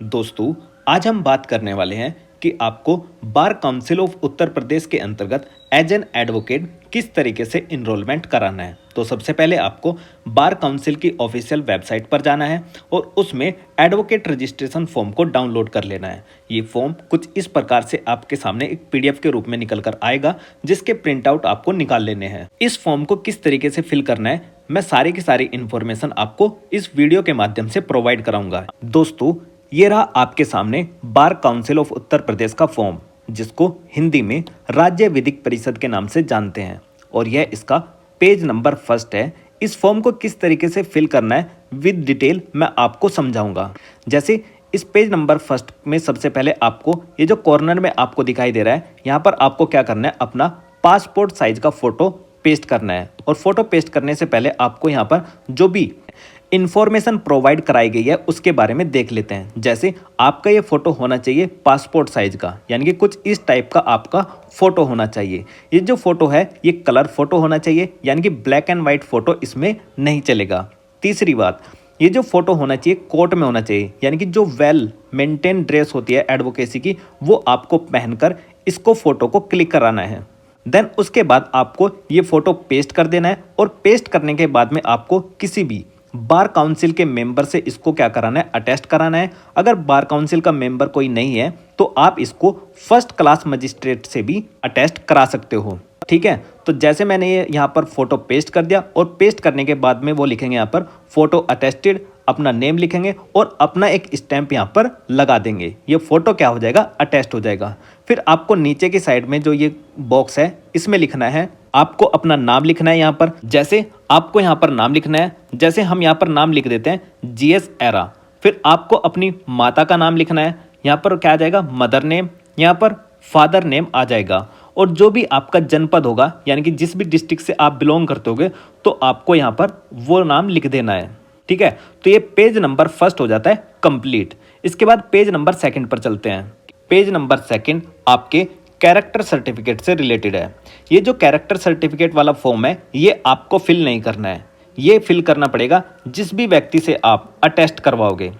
दोस्तों, आज हम बात करने वाले हैं कि आपको बार काउंसिल ऑफ उत्तर प्रदेश के अंतर्गत एज एन एडवोकेट किस तरीके से इनरोलमेंट कराना है। तो सबसे पहले आपको बार काउंसिल की ऑफिशियल वेबसाइट पर जाना है और उसमें एडवोकेट रजिस्ट्रेशन फॉर्म को डाउनलोड कर लेना है। ये फॉर्म कुछ इस प्रकार से आपके सामने एक पीडीएफ के रूप में निकल कर आएगा, जिसके प्रिंट आउट आपको निकाल लेने हैं। इस फॉर्म को किस तरीके से फिल करना है, मैं सारी की सारी इन्फॉर्मेशन आपको इस वीडियो के माध्यम से प्रोवाइड कराऊंगा। दोस्तों, ये रहा आपके सामने बार काउंसिल ऑफ उत्तर प्रदेश का फॉर्म, जिसको हिंदी में राज्य विधिक परिषद के नाम से जानते हैं, और यह इसका पेज नंबर 1 है। इस फॉर्म को किस तरीके से फिल करना है विद डिटेल मैं आपको समझाऊंगा। जैसे इस पेज नंबर 1 में सबसे पहले आपको ये जो कॉर्नर में आपको दिखाई दे रहा है, यहाँ पर आपको क्या करना है, अपना पासपोर्ट साइज का फोटो पेस्ट करना है। और फोटो पेस्ट करने से पहले आपको यहाँ पर जो भी इंफॉर्मेशन प्रोवाइड कराई गई है उसके बारे में देख लेते हैं। जैसे आपका ये फोटो होना चाहिए पासपोर्ट साइज का, यानी कि कुछ इस टाइप का आपका फोटो होना चाहिए। ये जो फोटो है ये कलर फोटो होना चाहिए, यानी कि ब्लैक एंड व्हाइट फोटो इसमें नहीं चलेगा। तीसरी बात, ये जो फोटो होना चाहिए कोर्ट में होना चाहिए, यानी कि जो वेल मेंटेन ड्रेस होती है एडवोकेसी की, वो आपको पहनकर इसको फोटो को क्लिक कराना है। देन उसके बाद आपको ये फोटो पेस्ट कर देना है, और पेस्ट करने के बाद में आपको किसी भी बार काउंसिल के मेंबर से इसको क्या कराना है, अटेस्ट कराना है। अगर बार काउंसिल का मेंबर कोई नहीं है तो आप इसको फर्स्ट क्लास मजिस्ट्रेट से भी अटेस्ट करा सकते हो। ठीक है, तो जैसे मैंने ये यहाँ पर फोटो पेस्ट कर दिया, और पेस्ट करने के बाद में वो लिखेंगे यहाँ पर फोटो अटेस्टेड, अपना नेम लिखेंगे और अपना एक स्टैंप यहाँ पर लगा देंगे। ये फोटो क्या हो जाएगा, अटेस्ट हो जाएगा। फिर आपको नीचे की साइड में जो ये बॉक्स है इसमें लिखना है, आपको अपना नाम लिखना है। यहाँ पर जैसे आपको यहाँ पर नाम लिखना है, जैसे हम यहाँ पर नाम लिख देते हैं जीएस एरा। फिर आपको अपनी माता का नाम लिखना है, यहाँ पर क्या आ जाएगा, मदर नेम, यहाँ पर फादर नेम आ जाएगा। और जो भी आपका जनपद होगा, यानी कि जिस भी डिस्ट्रिक्ट से आप बिलोंग करते होगे, तो आपको यहाँ पर वो नाम लिख देना है। ठीक है, तो ये पेज नंबर 1 हो जाता है कंप्लीट। इसके बाद पेज नंबर 2 पर चलते हैं। पेज नंबर 2 आपके कैरेक्टर सर्टिफिकेट से रिलेटेड है। ये जो कैरेक्टर सर्टिफिकेट वाला फॉर्म है ये आपको फिल नहीं करना है, ये फिल करना पड़ेगा जिस भी व्यक्ति से आप अटेस्ट करवाओगे।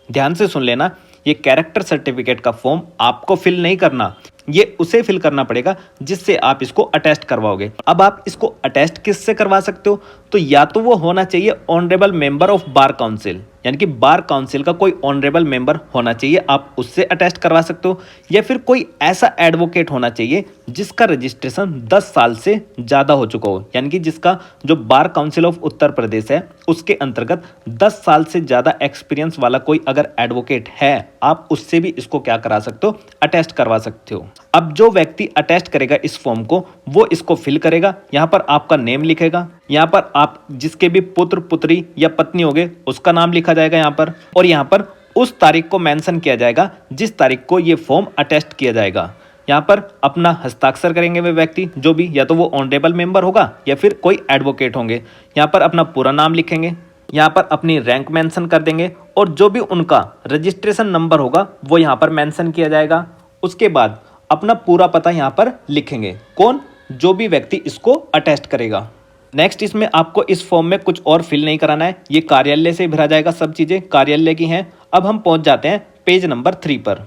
ध्यान से सुन लेना, ये कैरेक्टर सर्टिफिकेट का फॉर्म आपको फिल नहीं करना, ये उसे फिल करना पड़ेगा जिससे आप इसको अटेस्ट करवाओगे। अब आप इसको अटेस्ट किससे करवा सकते हो, तो या तो वो होना चाहिए honourable member of bar council, यानी कि बार काउंसिल का कोई ऑनरेबल मेंबर होना चाहिए, आप उससे अटेस्ट करवा सकते हो। या फिर कोई ऐसा एडवोकेट होना चाहिए जिसका रजिस्ट्रेशन 10 साल से ज़्यादा हो चुका हो, यानी कि जिसका जो बार काउंसिल ऑफ उत्तर प्रदेश है उसके अंतर्गत 10 साल से ज़्यादा एक्सपीरियंस वाला कोई अगर एडवोकेट है, आप उससे भी इसको क्या करा सकते हो, अटेस्ट करवा सकते हो। अब जो व्यक्ति अटेस्ट करेगा इस फॉर्म को, वो इसको फिल करेगा। यहाँ पर आपका नेम लिखेगा, यहाँ पर आप जिसके भी पुत्र पुत्री या पत्नी होगे उसका नाम लिखा जाएगा यहाँ पर, और यहाँ पर उस तारीख को मेंशन किया जाएगा जिस तारीख को ये फॉर्म अटेस्ट किया जाएगा। यहाँ पर अपना हस्ताक्षर करेंगे वे व्यक्ति, जो भी, या तो वो ऑनरेबल मेंबर होगा या फिर कोई एडवोकेट होंगे। यहाँ पर अपना पूरा नाम लिखेंगे, यहाँ पर अपनी रैंक मेंशन कर देंगे, और जो भी उनका रजिस्ट्रेशन नंबर होगा वो यहाँ पर मेंशन किया जाएगा। उसके बाद अपना पूरा पता यहाँ पर लिखेंगे, कौन, जो भी व्यक्ति इसको अटेस्ट करेगा। नेक्स्ट इसमें आपको इस फॉर्म में कुछ और फिल नहीं कराना है, ये कार्यालय से भरा जाएगा, सब चीज़ें कार्यालय की हैं। अब हम पहुंच जाते हैं पेज नंबर 3 पर।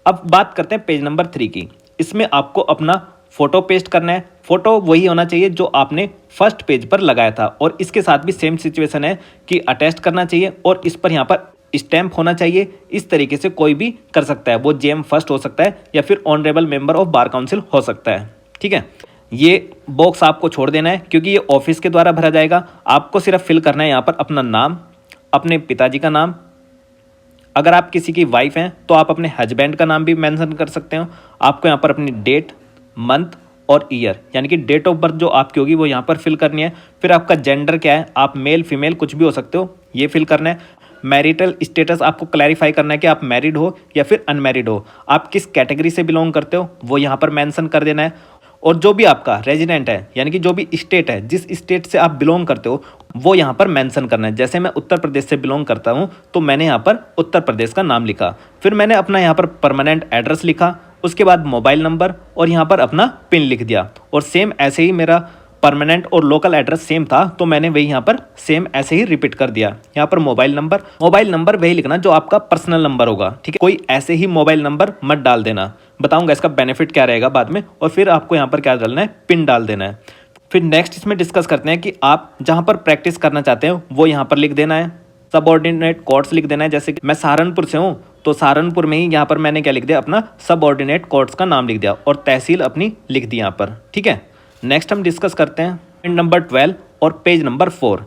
अब बात करते हैं पेज नंबर 3 की। इसमें आपको अपना फोटो पेस्ट करना है। फोटो वही होना चाहिए जो आपने फर्स्ट पेज पर लगाया था, और इसके साथ भी सेम सिचुएशन है कि अटेस्ट करना चाहिए, और इस पर यहाँ पर स्टैंप होना चाहिए। इस तरीके से कोई भी कर सकता है, वो जेएम फर्स्ट हो सकता है या फिर honourable member of bar council हो सकता है। ठीक है, ये बॉक्स आपको छोड़ देना है क्योंकि ये ऑफिस के द्वारा भरा जाएगा। आपको सिर्फ फिल करना है यहाँ पर अपना नाम, अपने पिताजी का नाम, अगर आप किसी की वाइफ हैं तो आप अपने हस्बैंड का नाम भी मेंशन कर सकते हो। आपको यहाँ पर अपनी डेट, मंथ और ईयर, यानी कि डेट ऑफ बर्थ जो आपकी होगी वो यहाँ पर फिल करनी है। फिर आपका जेंडर क्या है, आप मेल फीमेल कुछ भी हो सकते हो, ये फिल करना है। मैरिटल स्टेटस आपको क्लैरिफाई करना है कि आप मैरिड हो या फिर अनमैरिड हो, आप किस कैटेगरी से बिलोंग करते हो वो यहाँ पर मेंशन कर देना है। और जो भी आपका रेजिडेंट है, यानी कि जो भी स्टेट है, जिस स्टेट से आप बिलोंग करते हो वो यहाँ पर मेंशन करना है। जैसे मैं उत्तर प्रदेश से बिलोंग करता हूँ तो मैंने यहाँ पर उत्तर प्रदेश का नाम लिखा। फिर मैंने अपना यहाँ पर परमानेंट एड्रेस लिखा, उसके बाद मोबाइल नंबर और यहाँ पर अपना पिन लिख दिया। और सेम ऐसे ही मेरा परमानेंट और लोकल एड्रेस सेम था तो मैंने वही यहाँ पर सेम ऐसे ही रिपीट कर दिया। यहाँ पर मोबाइल नंबर वही लिखना जो आपका पर्सनल नंबर होगा, ठीक है। कोई ऐसे ही मोबाइल नंबर मत डाल देना, बताऊंगा इसका बेनिफिट क्या रहेगा बाद में। और फिर आपको यहाँ पर क्या डालना है, पिन डाल देना है। फिर नेक्स्ट इसमें डिस्कस करते हैं कि आप जहाँ पर प्रैक्टिस करना चाहते हो वो यहाँ पर लिख देना है। सबऑर्डिनेट कोड्स लिख देना है, जैसे कि मैं सहारनपुर से हूँ तो सहारनपुर में ही यहाँ पर मैंने क्या लिख दिया, अपना सबऑर्डिनेट कोड्स का नाम लिख दिया और तहसील अपनी लिख दी यहाँ पर, ठीक है। नेक्स्ट हम डिस्कस करते हैं पॉइंट नंबर 12 और पेज नंबर 4।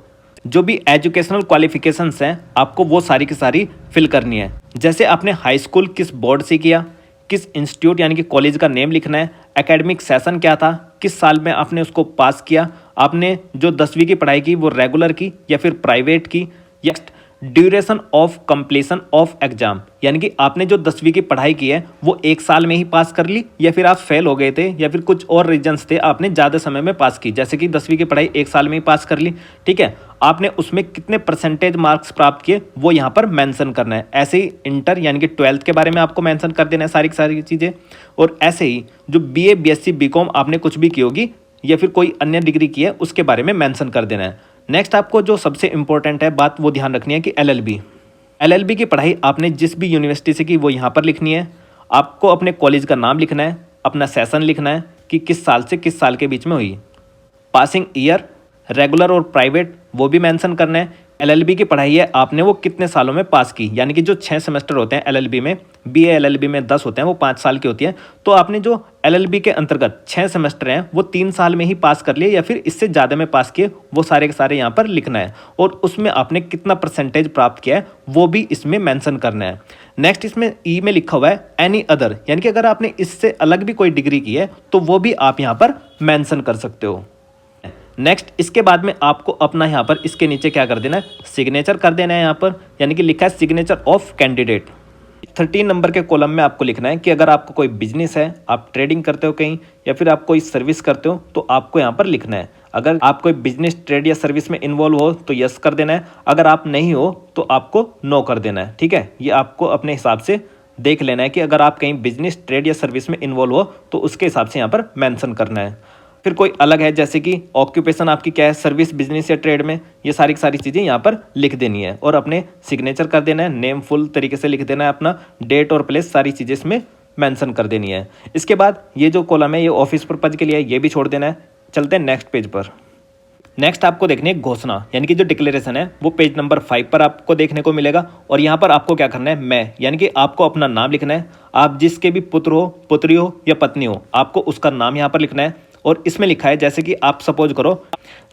जो भी एजुकेशनल क्वालिफिकेशंस हैं आपको वो सारी की सारी फिल करनी है। जैसे आपने हाई स्कूल किस बोर्ड से किया, किस इंस्टीट्यूट यानी कि कॉलेज का नेम लिखना है, एकेडमिक सेशन क्या था, किस साल में आपने उसको पास किया, आपने जो 10वीं की पढ़ाई की वो रेगुलर की या फिर प्राइवेट की। Next duration of completion of exam, यानी कि आपने जो 10वीं की पढ़ाई की है वो 1 साल में ही पास कर ली या फिर आप फेल हो गए थे या फिर कुछ और रीजंस थे, आपने ज़्यादा समय में पास की, जैसे कि 10वीं की पढ़ाई 1 साल में ही पास कर ली, ठीक है। आपने उसमें कितने परसेंटेज मार्क्स प्राप्त किए वो यहाँ पर मेंशन करना है। ऐसे ही इंटर यानी कि 12th के बारे में आपको मेंशन कर देना है सारी की सारी चीज़ें। और ऐसे ही जो BA BSc BCom आपने कुछ भी की होगी या फिर कोई अन्य डिग्री की है उसके बारे में मेंशन कर देना है। नेक्स्ट आपको जो सबसे इंपॉर्टेंट है बात वो ध्यान रखनी है कि LLB की पढ़ाई आपने जिस भी यूनिवर्सिटी से की वो यहाँ पर लिखनी है। आपको अपने कॉलेज का नाम लिखना है, अपना सेशन लिखना है कि किस साल से किस साल के बीच में हुई, पासिंग ईयर रेगुलर और प्राइवेट वो भी मेंशन करना है। LLB की पढ़ाई है आपने वो कितने सालों में पास की, यानी कि जो 6 सेमेस्टर होते हैं LLB में, BA LLB में 10 होते हैं, वो 5 साल की होती है। तो आपने जो LLB के अंतर्गत 6 सेमेस्टर हैं वो 3 साल में ही पास कर लिए या फिर इससे ज़्यादा में पास किए, वो सारे के सारे यहाँ पर लिखना है। और उसमें आपने कितना परसेंटेज प्राप्त किया है वो भी इसमें मैंसन करना है। नेक्स्ट इसमें ई में लिखा हुआ है एनी अदर, यानी कि अगर आपने इससे अलग भी कोई डिग्री की है तो वो भी आप यहाँ पर मैंसन कर सकते हो। नेक्स्ट इसके बाद में आपको अपना यहाँ पर इसके नीचे क्या कर देना है, सिग्नेचर कर देना है यहाँ पर, यानी कि लिखा है सिग्नेचर ऑफ कैंडिडेट। 13 नंबर के कॉलम में आपको लिखना है कि अगर आपको कोई बिजनेस है, आप ट्रेडिंग करते हो कहीं या फिर आप कोई सर्विस करते हो तो आपको यहाँ पर लिखना है। अगर आप कोई बिजनेस ट्रेड या सर्विस में इन्वॉल्व हो तो यस कर देना है, अगर आप नहीं हो तो आपको नो कर देना है, ठीक है। ये आपको अपने हिसाब से देख लेना है कि अगर आप कहीं बिजनेस ट्रेड या सर्विस में इन्वॉल्व हो तो उसके हिसाब से यहाँ पर मेंशन करना है। फिर कोई अलग है जैसे कि ऑक्यूपेशन आपकी क्या है, सर्विस बिजनेस या ट्रेड में, ये सारी चीज़ें यहाँ पर लिख देनी है और अपने सिग्नेचर कर देना है। नेम फुल तरीके से लिख देना है, अपना डेट और प्लेस सारी चीज़ें इसमें मेंशन कर देनी है। इसके बाद ये जो कॉलम है ये ऑफिस पर्पज के लिए है, ये भी छोड़ देना है। चलते हैं नेक्स्ट पेज पर। नेक्स्ट आपको देखनी है घोषणा, यानी कि जो डिक्लेरेशन है वो पेज नंबर 5 पर आपको देखने को मिलेगा। और यहाँ पर आपको क्या करना है, मैं यानी कि आपको अपना नाम लिखना है। आप जिसके भी पुत्र हो, पुत्री हो या पत्नी हो, आपको उसका नाम यहाँ पर लिखना है। और इसमें लिखा है जैसे कि आप सपोज करो,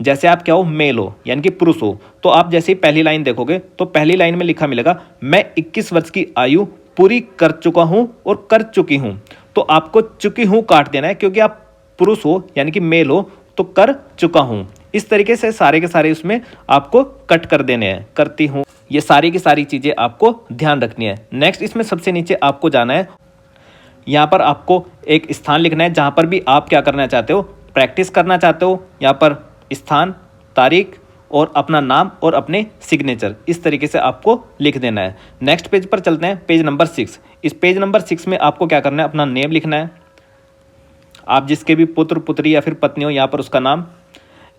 जैसे आप क्या हो, मेल हो यानी कि पुरुष हो, तो आप जैसे ही पहली लाइन देखोगे तो पहली लाइन में लिखा मिलेगा मैं 21 वर्ष की आयु पूरी कर चुका हूं और कर चुकी हूं। तो आपको चुकी हूं काट देना है, क्योंकि आप पुरुष हो यानी कि मेल हो तो कर चुका हूं। इस तरीके से सारे के सारे उसमें आपको कट कर देने हैं, करती हूं, ये सारी की सारी चीजें आपको ध्यान रखनी है। नेक्स्ट इसमें सबसे नीचे आपको जाना है, यहाँ पर आपको एक स्थान लिखना है जहाँ पर भी आप क्या करना चाहते हो, प्रैक्टिस करना चाहते हो। यहाँ पर स्थान, तारीख और अपना नाम और अपने सिग्नेचर इस तरीके से आपको लिख देना है। नेक्स्ट पेज पर चलते हैं, पेज नंबर 6। इस पेज नंबर 6 में आपको क्या करना है, अपना नेम लिखना है। आप जिसके भी पुत्र पुत्री या फिर पत्नी हो यहाँ पर उसका नाम,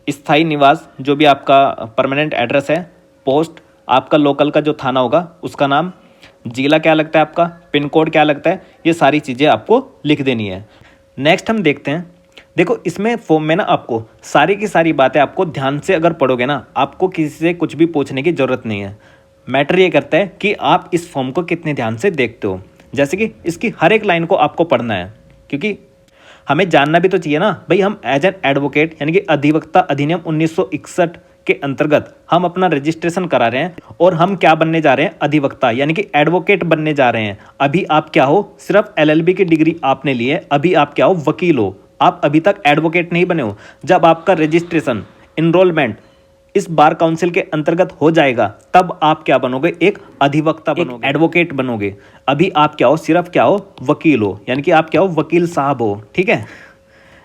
स्थायी निवास जो भी आपका परमानेंट एड्रेस है, पोस्ट आपका लोकल का जो थाना होगा उसका नाम, जिला क्या लगता है आपका, पिन कोड क्या लगता है, ये सारी चीज़ें आपको लिख देनी है। नेक्स्ट हम देखते हैं, देखो इसमें फॉर्म में ना आपको सारी की सारी बातें आपको ध्यान से अगर पढ़ोगे ना, आपको किसी से कुछ भी पूछने की ज़रूरत नहीं है। मैटर ये करता है कि आप इस फॉर्म को कितने ध्यान से देखते हो। जैसे कि इसकी हर एक लाइन को आपको पढ़ना है, क्योंकि हमें जानना भी तो चाहिए ना भाई, हम एज एन एडवोकेट यानी कि अधिवक्ता अधिनियम 1961 के अंतर्गत हम अपना रजिस्ट्रेशन करा रहे हैं और हम क्या बनने जा रहे हैं, अधिवक्ता यानी कि एडवोकेट बनने जा रहे हैं। अभी आप क्या हो, सिर्फ LLB की डिग्री आपने ली है, अभी आप क्या हो, वकील हो, आप अभी तक एडवोकेट नहीं बने हो। जब आपका रजिस्ट्रेशन, इनरोलमेंट इस बार काउंसिल के अंतर्गत हो जाएगा तब आप क्या बनोगे, एक अधिवक्ता बनोगे, एडवोकेट बनोगे। अभी आप क्या हो, सिर्फ क्या हो, वकील हो, यानी कि आप क्या हो, वकील साहब हो, ठीक है।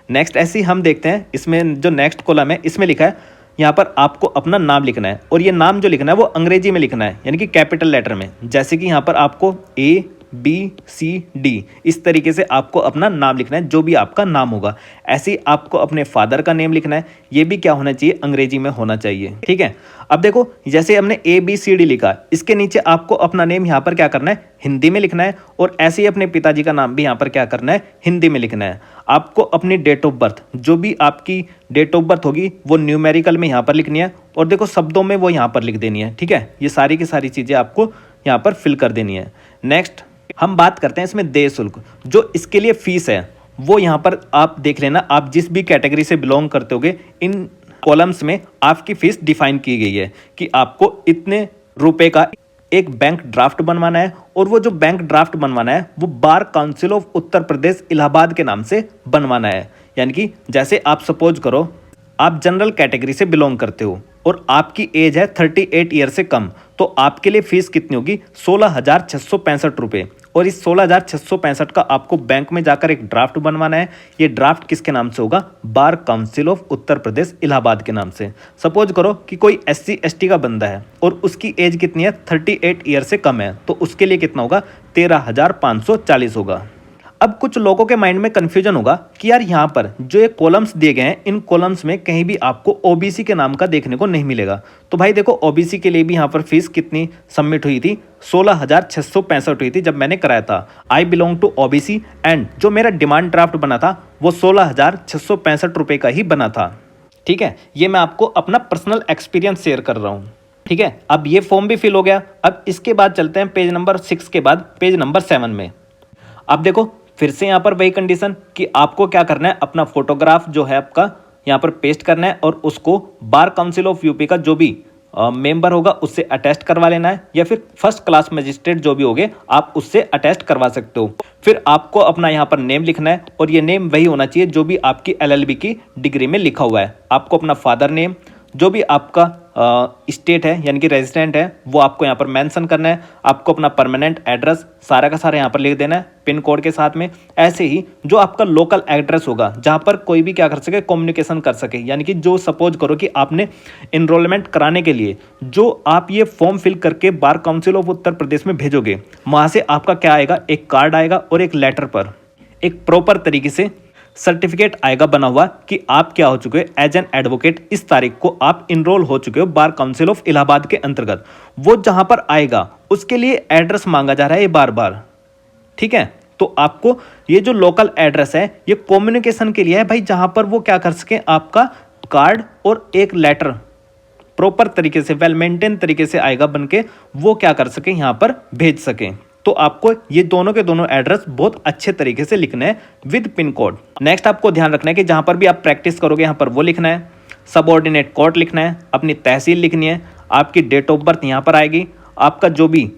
नेक्स्ट ऐसे ही हम देखते हैं, इसमें जो नेक्स्ट कॉलम है इसमें लिखा है, यहाँ पर आपको अपना नाम लिखना है और ये नाम जो लिखना है वो अंग्रेजी में लिखना है, यानी कि कैपिटल लेटर में। जैसे कि यहाँ पर आपको A ABCD इस तरीके से आपको अपना नाम लिखना है, जो भी आपका नाम होगा। ऐसे ही आपको अपने फादर का नेम लिखना है, ये भी क्या होना चाहिए, अंग्रेजी में होना चाहिए। ठीक है, अब देखो जैसे हमने ABCD लिखा, इसके नीचे आपको अपना नेम यहाँ पर क्या करना है, हिंदी में लिखना है, और ऐसे ही अपने पिताजी का नाम भी यहाँ पर क्या करना है, हिंदी में लिखना है। आपको अपनी डेट ऑफ बर्थ, जो भी आपकी डेट ऑफ बर्थ होगी वो न्यूमेरिकल में यहाँ पर लिखनी है, और देखो शब्दों में वो यहाँ पर लिख देनी है। ठीक है, ये सारी की सारी चीज़ें आपको यहाँ पर फिल कर देनी है। नेक्स्ट हम बात करते हैं इसमें देय शुल्क, जो इसके लिए फीस है वो यहाँ पर आप देख लेना। आप जिस भी कैटेगरी से बिलोंग करते होगे, इन कॉलम्स में आपकी फीस डिफाइन की गई है कि आपको इतने रुपए का एक बैंक ड्राफ्ट बनवाना है, और वो जो बैंक ड्राफ्ट बनवाना है वो बार काउंसिल ऑफ उत्तर प्रदेश इलाहाबाद के नाम से बनवाना है। यानी कि जैसे आप सपोज करो आप जनरल कैटेगरी से बिलोंग करते हो और आपकी एज है 38 ईयर से कम, तो आपके लिए फीस कितनी होगी, 16,665 रुपये। और इस 16,665 का आपको बैंक में जाकर एक ड्राफ्ट बनवाना है। ये ड्राफ्ट किसके नाम से होगा, बार काउंसिल ऑफ उत्तर प्रदेश इलाहाबाद के नाम से। सपोज करो कि कोई SC ST का बंदा है और उसकी एज कितनी है, 38 ईयर से कम है, तो उसके लिए कितना होगा, 13,540 होगा। अब कुछ लोगों के माइंड में कंफ्यूजन होगा कि यार यहाँ पर जो ये कॉलम्स दिए गए हैं, इन कॉलम्स में कहीं भी आपको OBC के नाम का देखने को नहीं मिलेगा। तो भाई देखो OBC के लिए भी यहाँ पर फीस कितनी सबमिट हुई थी, 16,665 हुई थी जब मैंने कराया था। I belong to OBC and जो मेरा डिमांड ड्राफ्ट बना था वो 16,665 रुपये का ही बना था। ठीक है, ये मैं आपको अपना पर्सनल एक्सपीरियंस शेयर कर रहा हूँ। ठीक है, अब ये फॉर्म भी फिल हो गया। अब इसके बाद चलते हैं पेज नंबर 6 के बाद पेज नंबर 7 में। अब देखो फिर से यहाँ पर वही कंडीशन कि आपको क्या करना है, अपना फोटोग्राफ जो है आपका यहाँ पर पेस्ट करना है, और उसको बार काउंसिल ऑफ यूपी का जो भी मेंबर होगा उससे अटेस्ट करवा लेना है, या फिर फर्स्ट क्लास मजिस्ट्रेट जो भी होगे आप उससे अटेस्ट करवा सकते हो। फिर आपको अपना यहाँ पर नेम लिखना है, और ये नेम वही होना चाहिए जो भी आपकी LLB की डिग्री में लिखा हुआ है। आपको अपना फादर नेम, जो भी आपका स्टेट है यानी कि रेजिडेंट है, वो आपको यहाँ पर मेंशन करना है। आपको अपना परमानेंट एड्रेस सारा का सारा यहाँ पर लिख देना है पिन कोड के साथ में। ऐसे ही जो आपका लोकल एड्रेस होगा जहाँ पर कोई भी क्या कर सके, कम्युनिकेशन कर सके, यानी कि जो सपोज करो कि आपने इनरोलमेंट कराने के लिए जो आप ये फॉर्म फिल करके बार काउंसिल ऑफ उत्तर प्रदेश में भेजोगे, वहाँ से आपका क्या आएगा, एक कार्ड आएगा और एक लेटर पर एक प्रॉपर तरीके से सर्टिफिकेट आएगा बना हुआ कि आप क्या हो चुके हो, एज एन एडवोकेट इस तारीख को आप इनरोल हो चुके हो बार काउंसिल ऑफ इलाहाबाद के अंतर्गत। वो जहां पर आएगा उसके लिए एड्रेस मांगा जा रहा है ये बार बार। ठीक है, तो आपको ये जो लोकल एड्रेस है ये कम्युनिकेशन के लिए है भाई, जहां पर वो क्या कर सके, आपका कार्ड और एक लेटर प्रॉपर तरीके से वेल मेंटेन तरीके से आएगा बन के, वो क्या कर सके, यहाँ पर भेज सके। तो आपको ये दोनों के दोनों एड्रेस बहुत अच्छे तरीके से लिखना है विद पिन कोड। नेक्स्ट आपको ध्यान रखना है कि जहां पर भी आप प्रैक्टिस करोगे यहाँ पर वो लिखना है, सबऑर्डिनेट कोर्ट लिखना है, अपनी तहसील लिखनी है, आपकी डेट ऑफ बर्थ यहाँ पर आएगी, आपका जो भी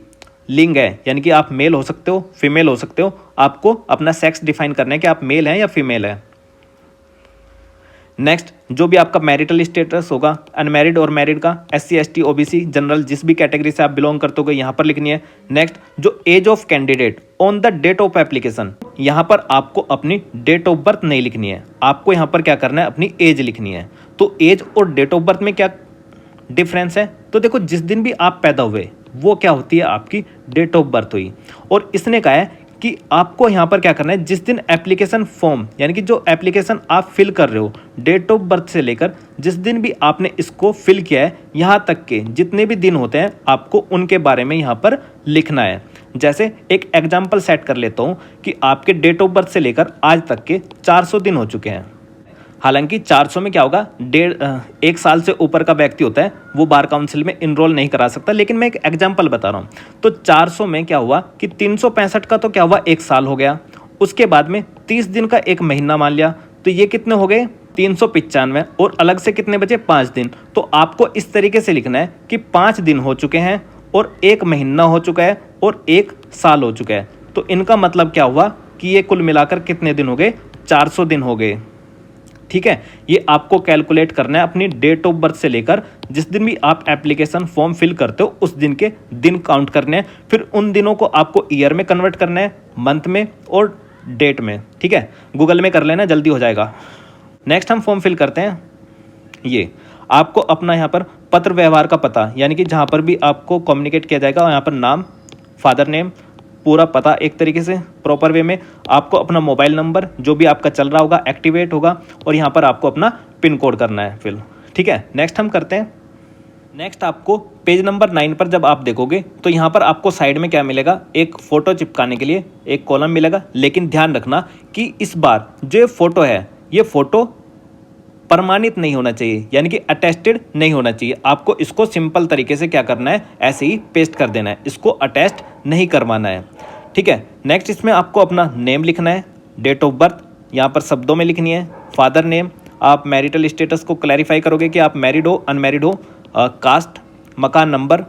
लिंग है यानी कि आप मेल हो सकते हो फीमेल हो सकते हो, आपको अपना सेक्स डिफाइन करना है कि आप मेल हैं या फीमेल है। नेक्स्ट जो भी आपका मैरिटल स्टेटस होगा, अनमैरिड और मैरिड का, SC ST OBC जनरल जिस भी कैटेगरी से आप बिलोंग करते हो यहाँ पर लिखनी है। नेक्स्ट जो age of candidate on the date of application, यहाँ पर आपको अपनी डेट ऑफ बर्थ नहीं लिखनी है, आपको यहाँ पर क्या करना है, अपनी एज लिखनी है। तो एज और डेट ऑफ बर्थ में क्या डिफरेंस है, तो देखो जिस दिन भी आप पैदा हुए वो क्या होती है, आपकी डेट ऑफ बर्थ हुई। और इसने कहा है कि आपको यहाँ पर क्या करना है, जिस दिन एप्लीकेशन फॉर्म यानी कि जो एप्लीकेशन आप फिल कर रहे हो, डेट ऑफ बर्थ से लेकर जिस दिन भी आपने इसको फिल किया है यहाँ तक के जितने भी दिन होते हैं आपको उनके बारे में यहाँ पर लिखना है। जैसे एक एग्जाम्पल सेट कर लेता हूँ कि आपके डेट ऑफ बर्थ से लेकर आज तक के 400 दिन हो चुके हैं। हालांकि 400 में क्या होगा, एक साल से ऊपर का व्यक्ति होता है वो बार काउंसिल में इनरोल नहीं करा सकता, लेकिन मैं एक एग्जांपल बता रहा हूँ। तो 400 में क्या हुआ कि 365 का तो क्या हुआ, एक साल हो गया, उसके बाद में 30 दिन का एक महीना मान लिया, तो ये कितने हो गए 395, और अलग से कितने बचे 5 दिन। तो आपको इस तरीके से लिखना है कि 5 दिन हो चुके हैं और एक महीना हो चुका है और एक साल हो चुका है। तो इनका मतलब क्या हुआ कि ये कुल मिलाकर कितने दिन हो गए, 400 दिन हो गए। ठीक है, ये आपको कैलकुलेट करना है अपनी डेट ऑफ बर्थ से लेकर जिस दिन भी आप एप्लीकेशन फॉर्म फिल करते हो उस दिन के दिन काउंट करने हैं। फिर उन दिनों को आपको ईयर में कन्वर्ट करना है, मंथ में और डेट में। ठीक है, गूगल में कर लेना, जल्दी हो जाएगा। नेक्स्ट हम फॉर्म फिल करते हैं। ये आपको अपना यहाँ पर पत्र व्यवहार का पता यानी कि जहाँ पर भी आपको कम्युनिकेट किया जाएगा यहाँ पर नाम, फादर नेम, पूरा पता एक तरीके से प्रॉपर वे में, आपको अपना मोबाइल नंबर जो भी आपका चल रहा होगा एक्टिवेट होगा, और यहाँ पर आपको अपना पिन कोड करना है फिल। ठीक है, नेक्स्ट हम करते हैं। नेक्स्ट आपको पेज नंबर 9 पर जब आप देखोगे तो यहाँ पर आपको साइड में क्या मिलेगा, एक फ़ोटो चिपकाने के लिए एक कॉलम मिलेगा। लेकिन ध्यान रखना कि इस बार जो ये फ़ोटो है, ये फ़ोटो प्रमाणित नहीं होना चाहिए, यानी कि अटेस्टेड नहीं होना चाहिए। आपको इसको सिंपल तरीके से क्या करना है, ऐसे ही पेस्ट कर देना है, इसको अटेस्ट नहीं करवाना है। ठीक है, नेक्स्ट इसमें आपको अपना नेम लिखना है, डेट ऑफ बर्थ यहाँ पर शब्दों में लिखनी है, फादर नेम, आप मैरिटल स्टेटस को क्लैरिफाई करोगे कि आप मैरिड हो अनमैरिड हो, कास्ट, मकान नंबर,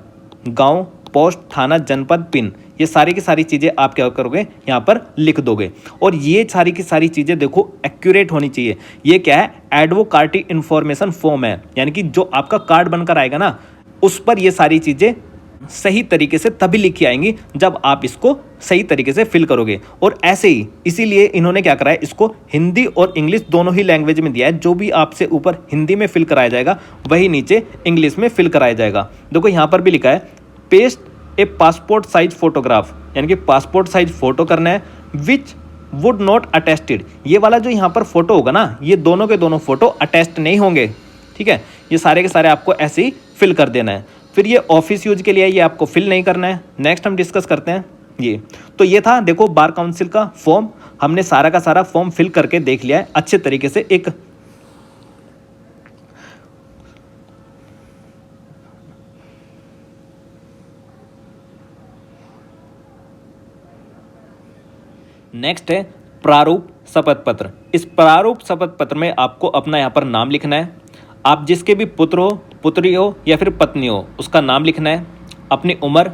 गांव, पोस्ट, थाना, जनपद, पिन, ये सारी की सारी चीज़ें आप क्या करोगे यहाँ पर लिख दोगे। और ये सारी की सारी चीज़ें देखो एक्यूरेट होनी चाहिए। ये क्या है, एडवोकाटी इन्फॉर्मेशन फॉर्म है, यानी कि जो आपका कार्ड बनकर आएगा ना, उस पर ये सारी चीज़ें सही तरीके से तभी लिखी आएंगी जब आप इसको सही तरीके से फिल करोगे। और ऐसे ही इसीलिए इन्होंने क्या करा है, इसको हिंदी और इंग्लिश दोनों ही लैंग्वेज में दिया है। जो भी आपसे ऊपर हिंदी में फिल कराया जाएगा वही नीचे इंग्लिश में फिल कराया जाएगा। देखो यहाँ पर भी लिखा है पेस्ट ए पासपोर्ट साइज फोटोग्राफ, यानी कि पासपोर्ट साइज फोटो करना है, विच वुड नॉट अटेस्टेड। ये वाला जो यहाँ पर फोटो होगा ना, ये दोनों के दोनों फोटो अटेस्ट नहीं होंगे। ठीक है, ये सारे के सारे आपको ऐसे ही फिल कर देना है। फिर ये ऑफिस यूज के लिए, ये आपको फिल नहीं करना है। नेक्स्ट हम डिस्कस करते हैं ये। तो ये था देखो बार काउंसिल का फॉर्म, हमने सारा का सारा फॉर्म फिल करके देख लिया है अच्छे तरीके से। एक नेक्स्ट है प्रारूप शपथ पत्र। इस प्रारूप शपथ पत्र में आपको अपना यहाँ पर नाम लिखना है, आप जिसके भी पुत्र हो, पुत्री हो या फिर पत्नी हो, उसका नाम लिखना है, अपनी उम्र,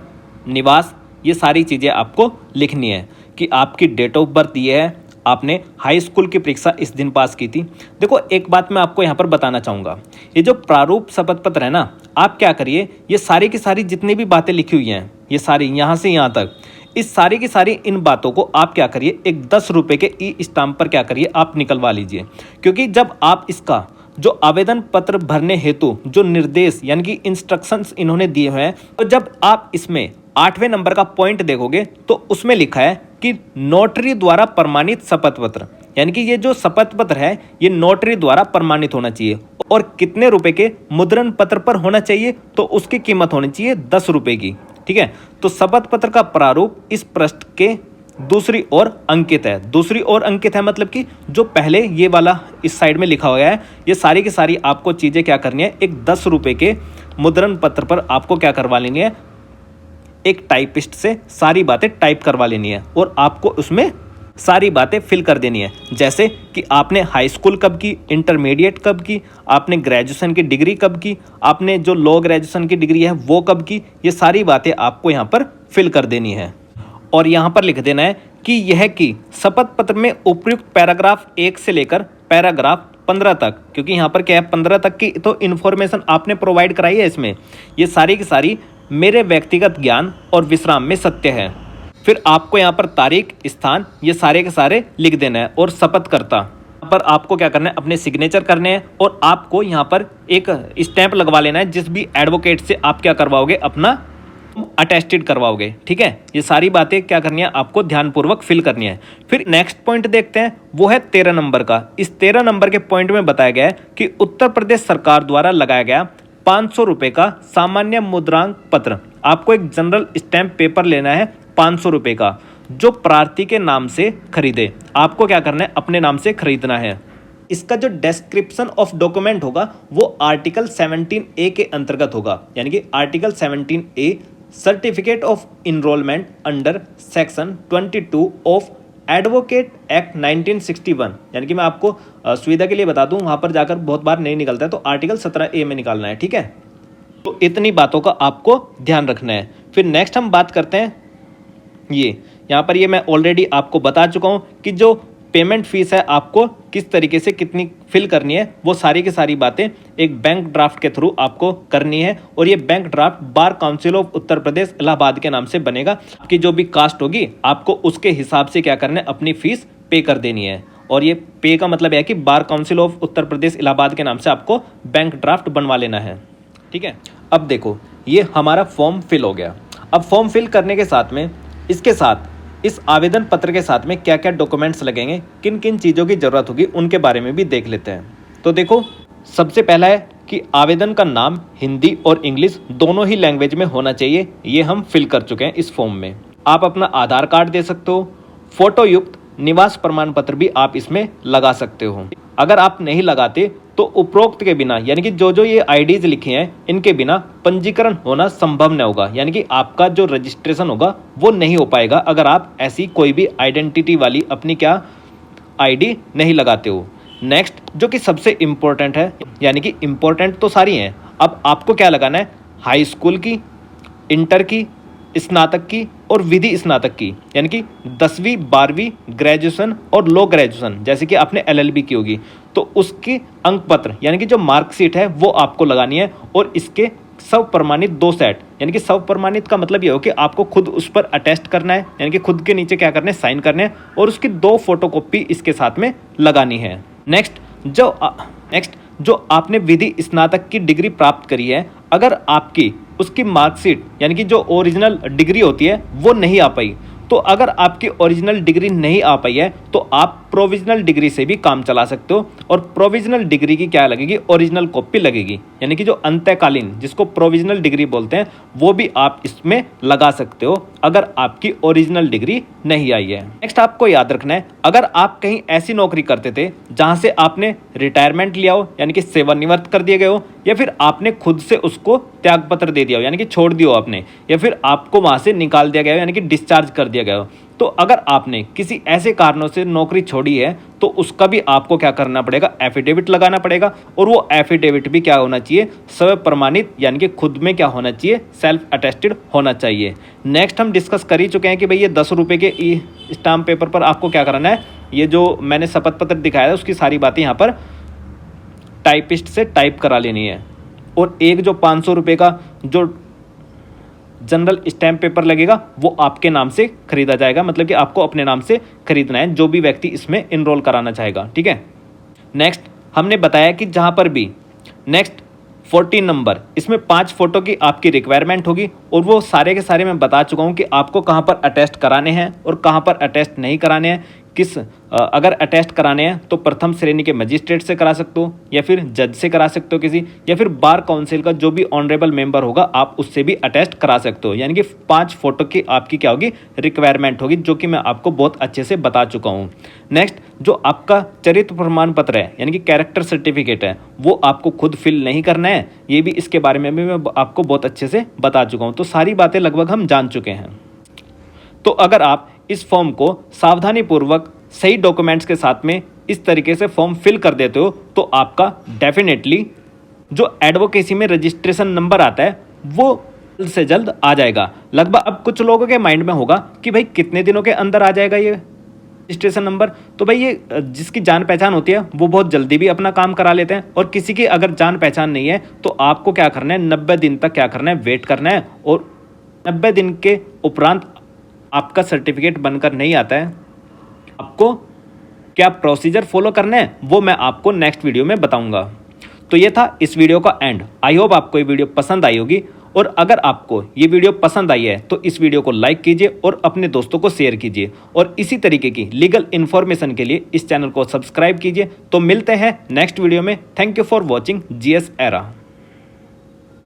निवास, ये सारी चीज़ें आपको लिखनी है कि आपकी डेट ऑफ बर्थ ये है, आपने हाई स्कूल की परीक्षा इस दिन पास की थी। देखो एक बात मैं आपको यहाँ पर बताना चाहूँगा, ये जो प्रारूप शपथ पत्र है ना, आप क्या करिए, ये सारी की सारी जितनी भी बातें लिखी हुई हैं, ये सारी यहाँ से यहाँ तक, इस सारी की सारी इन बातों को आप क्या करिए, एक 10 रुपये के ई स्टाम्प पर क्या करिए, आप निकलवा लीजिए। क्योंकि जब आप इसका जो आवेदन पत्र भरने हेतु जो निर्देश यानी कि इंस्ट्रक्शंस इन्होंने दिए हुए हैं, तो जब आप इसमें 8वें नंबर का पॉइंट देखोगे तो उसमें लिखा है कि नोटरी द्वारा प्रमाणित शपथ पत्र, यानी कि ये जो शपथ पत्र है ये नोटरी द्वारा प्रमाणित होना चाहिए। और कितने रुपए के मुद्रण पत्र पर होना चाहिए, तो उसकी कीमत होनी चाहिए 10 रुपये की। ठीक है, तो शपथ पत्र का प्रारूप इस पृष्ठ के दूसरी ओर अंकित है। दूसरी ओर अंकित है मतलब कि जो पहले ये वाला इस साइड में लिखा हुआ है, ये सारी की सारी आपको चीज़ें क्या करनी है, एक 10 रुपये के मुद्रण पत्र पर आपको क्या करवा लेनी है, एक टाइपिस्ट से सारी बातें टाइप करवा लेनी है और आपको उसमें सारी बातें फिल कर देनी है। जैसे कि आपने हाई स्कूल कब की, इंटरमीडिएट कब की, आपने ग्रेजुएशन की डिग्री कब की, आपने जो लॉ ग्रेजुएशन की डिग्री है वो कब की, ये सारी बातें आपको यहाँ पर फिल कर देनी है। और यहाँ पर लिख देना है कि यह कि शपथ पत्र में उपयुक्त पैराग्राफ 1 से लेकर पैराग्राफ 15 तक, क्योंकि यहाँ पर क्या है 15 तक की तो इन्फॉर्मेशन आपने प्रोवाइड कराई है इसमें, ये सारी की सारी मेरे व्यक्तिगत ज्ञान और विश्राम में सत्य है। फिर आपको यहाँ पर तारीख, स्थान, ये सारे के सारे लिख देना है। और शपथकर्ता पर आपको क्या करना है, अपने सिग्नेचर करने हैं और आपको यहाँ पर एक स्टैंप लगवा लेना है जिस भी एडवोकेट से आप क्या करवाओगे, अपना अटेस्टेड करवाओगे। ठीक है, ये सारी बातें क्या करनी है, आपको ध्यानपूर्वक फिल करनी है। फिर नेक्स्ट पॉइंट देखते हैं, वो है 13 नंबर का। इस 13 नंबर के पॉइंट में बताया गया है कि उत्तर प्रदेश सरकार द्वारा लगाया गया 500 रुपये का सामान्य मुद्रांक पत्र, आपको एक जनरल स्टैंप पेपर लेना है 500 रुपये का, जो प्रार्थी के नाम से खरीदे। आपको क्या करना है, अपने नाम से खरीदना है। इसका जो डिस्क्रिप्शन ऑफ डॉक्यूमेंट होगा वो आर्टिकल 17A के अंतर्गत होगा, यानी कि article 17A certificate of enrolment under section 22 of advocate act 1961, यानी कि मैं आपको सुविधा के लिए बता दूं, वहां पर जाकर बहुत बार नहीं निकलता है, तो आर्टिकल 17A में निकालना है। ठीक है, तो इतनी बातों का आपको ध्यान रखना है। फिर नेक्स्ट हम बात करते हैं, ये यहाँ पर ये मैं ऑलरेडी आपको बता चुका हूँ कि जो पेमेंट फीस है आपको किस तरीके से कितनी फिल करनी है, वो सारी की सारी बातें एक बैंक ड्राफ्ट के थ्रू आपको करनी है। और ये bank draft bar council of Uttar Pradesh Allahabad के नाम से बनेगा। आपकी जो भी कास्ट होगी आपको उसके हिसाब से क्या करना है, अपनी फीस पे कर देनी है। और ये पे का मतलब है कि बार काउंसिल ऑफ उत्तर प्रदेश इलाहाबाद के नाम से आपको बैंक ड्राफ्ट बनवा लेना है। ठीक है, अब देखो ये हमारा फॉर्म फिल हो गया। अब फॉर्म फिल करने के साथ में इसके साथ इस आवेदन पत्र के साथ में क्या क्या डॉक्यूमेंट्स लगेंगे, किन किन चीज़ों की ज़रूरत होगी, उनके बारे में भी देख लेते हैं। तो देखो, सबसे पहला है कि आवेदन का नाम हिंदी और इंग्लिश दोनों ही लैंग्वेज में होना चाहिए। ये हम फिल कर चुके हैं इस फॉर्म में। आप अपना आधार कार्ड दे सकते हो, फोटो युक्त निवास प्रमाण पत्र भी आप इसमें लगा सकते हो। अगर आप नहीं लगाते तो उपरोक्त के बिना, यानी कि जो ये आईडीज लिखे हैं इनके बिना पंजीकरण होना संभव नहीं होगा, यानी कि आपका जो रजिस्ट्रेशन होगा वो नहीं हो पाएगा अगर आप ऐसी कोई भी आइडेंटिटी वाली अपनी क्या आईडी नहीं लगाते हो। नेक्स्ट, जो कि सबसे इम्पोर्टेंट है, यानी कि इम्पोर्टेंट तो सारी हैं, अब आपको क्या लगाना है, हाई स्कूल की, इंटर की, स्नातक की और विधि स्नातक की, यानी कि 10वीं 12वीं ग्रेजुएशन और लो ग्रेजुएशन, जैसे कि आपने एलएलबी की होगी तो उसकी अंक पत्र यानी कि जो मार्कशीट है वो आपको लगानी है। और इसके सब प्रमाणित 2 सेट, यानी कि सब प्रमाणित का मतलब ये हो कि आपको खुद उस पर अटेस्ट करना है, यानी कि खुद के नीचे क्या करना है, साइन करने हैं और उसकी 2 फोटोकॉपी इसके साथ में लगानी है। नेक्स्ट, जो आपने विधि स्नातक की डिग्री प्राप्त करी है, अगर आपकी उसकी मार्कशीट यानी कि जो ओरिजिनल डिग्री होती है वो नहीं आ पाई, तो अगर आपकी ओरिजिनल डिग्री नहीं आ पाई है तो आप प्रोविजनल डिग्री से भी काम चला सकते हो। और प्रोविजनल डिग्री की क्या लगेगी, ओरिजिनल कॉपी लगेगी, यानी कि जो अंतःकालीन जिसको प्रोविजनल डिग्री बोलते हैं वो भी आप इसमें लगा सकते हो अगर आपकी ओरिजिनल डिग्री नहीं आई है। नेक्स्ट, आपको याद रखना है, अगर आप कहीं ऐसी नौकरी करते थे जहां से आपने रिटायरमेंट लिया हो यानी कि सेवानिवृत्त कर दिए गए हो, या फिर आपने खुद से उसको त्यागपत्र दे दिया हो यानी कि छोड़ दिया हो आपने, या फिर आपको वहां से निकाल दिया गया हो यानी कि डिस्चार्ज कर दिया गया हो, तो अगर आपने किसी ऐसे कारणों से नौकरी छोड़ी है तो उसका भी आपको क्या करना पड़ेगा, एफिडेविट लगाना पड़ेगा। और वो एफिडेविट भी क्या होना चाहिए, स्वयं प्रमाणित, यानी कि खुद में क्या होना चाहिए, सेल्फ अटेस्टेड होना चाहिए। नेक्स्ट, हम डिस्कस कर ही चुके हैं कि भाई ये 10 रुपये के ई स्टाम्प पेपर पर आपको क्या करना है, ये जो मैंने शपथ पत्र दिखाया है उसकी सारी बातें यहाँ पर टाइपिस्ट से टाइप करा लेनी है। और एक जो 500 रुपये का जो जनरल स्टैम्प पेपर लगेगा वो आपके नाम से खरीदा जाएगा, मतलब कि आपको अपने नाम से खरीदना है, जो भी व्यक्ति इसमें इनरोल कराना चाहेगा, ठीक है। नेक्स्ट, हमने बताया कि जहां पर भी नेक्स्ट 14 नंबर, इसमें 5 फोटो की आपकी रिक्वायरमेंट होगी और वो सारे के सारे मैं बता चुका हूं कि आपको कहां पर अटेस्ट कराने हैं और कहां पर अटेस्ट नहीं कराने हैं। अगर अटेस्ट कराने हैं तो प्रथम श्रेणी के मजिस्ट्रेट से करा सकते हो, या फिर जज से करा सकते हो किसी, या फिर बार काउंसिल का जो भी ऑनरेबल मेंबर होगा आप उससे भी अटेस्ट करा सकते हो। यानी कि 5 फोटो की आपकी क्या होगी, रिक्वायरमेंट होगी, जो कि मैं आपको बहुत अच्छे से बता चुका हूँ। नेक्स्ट, जो आपका चरित्र प्रमाण पत्र है यानी कि कैरेक्टर सर्टिफिकेट है वो आपको खुद फिल नहीं करना है, ये भी इसके बारे में भी मैं आपको बहुत अच्छे से बता चुका हूँ। तो सारी बातें लगभग हम जान चुके हैं। तो अगर आप इस फॉर्म को सावधानी पूर्वक सही डॉक्यूमेंट्स के साथ में इस तरीके से फॉर्म फिल कर देते हो तो आपका डेफिनेटली जो एडवोकेसी में रजिस्ट्रेशन नंबर आता है वो जल्द से जल्द आ जाएगा। लगभग अब कुछ लोगों के माइंड में होगा कि भाई कितने दिनों के अंदर आ जाएगा ये रजिस्ट्रेशन नंबर। तो भाई ये जिसकी जान पहचान होती है वो बहुत जल्दी भी अपना काम करा लेते हैं, और किसी की अगर जान पहचान नहीं है तो आपको क्या करना है, 90 दिन तक क्या करना है, वेट करना है। और 90 दिन के उपरांत आपका सर्टिफिकेट बनकर नहीं आता है, आपको क्या प्रोसीजर फॉलो करना है वो मैं आपको नेक्स्ट वीडियो में बताऊंगा। तो ये था इस वीडियो का एंड। आई होप आपको ये वीडियो पसंद आई होगी, और अगर आपको ये वीडियो पसंद आई है तो इस वीडियो को लाइक कीजिए और अपने दोस्तों को शेयर कीजिए, और इसी तरीके की लीगल इन्फॉर्मेशन के लिए इस चैनल को सब्सक्राइब कीजिए। तो मिलते हैं नेक्स्ट वीडियो में। Thank you for watching GS era.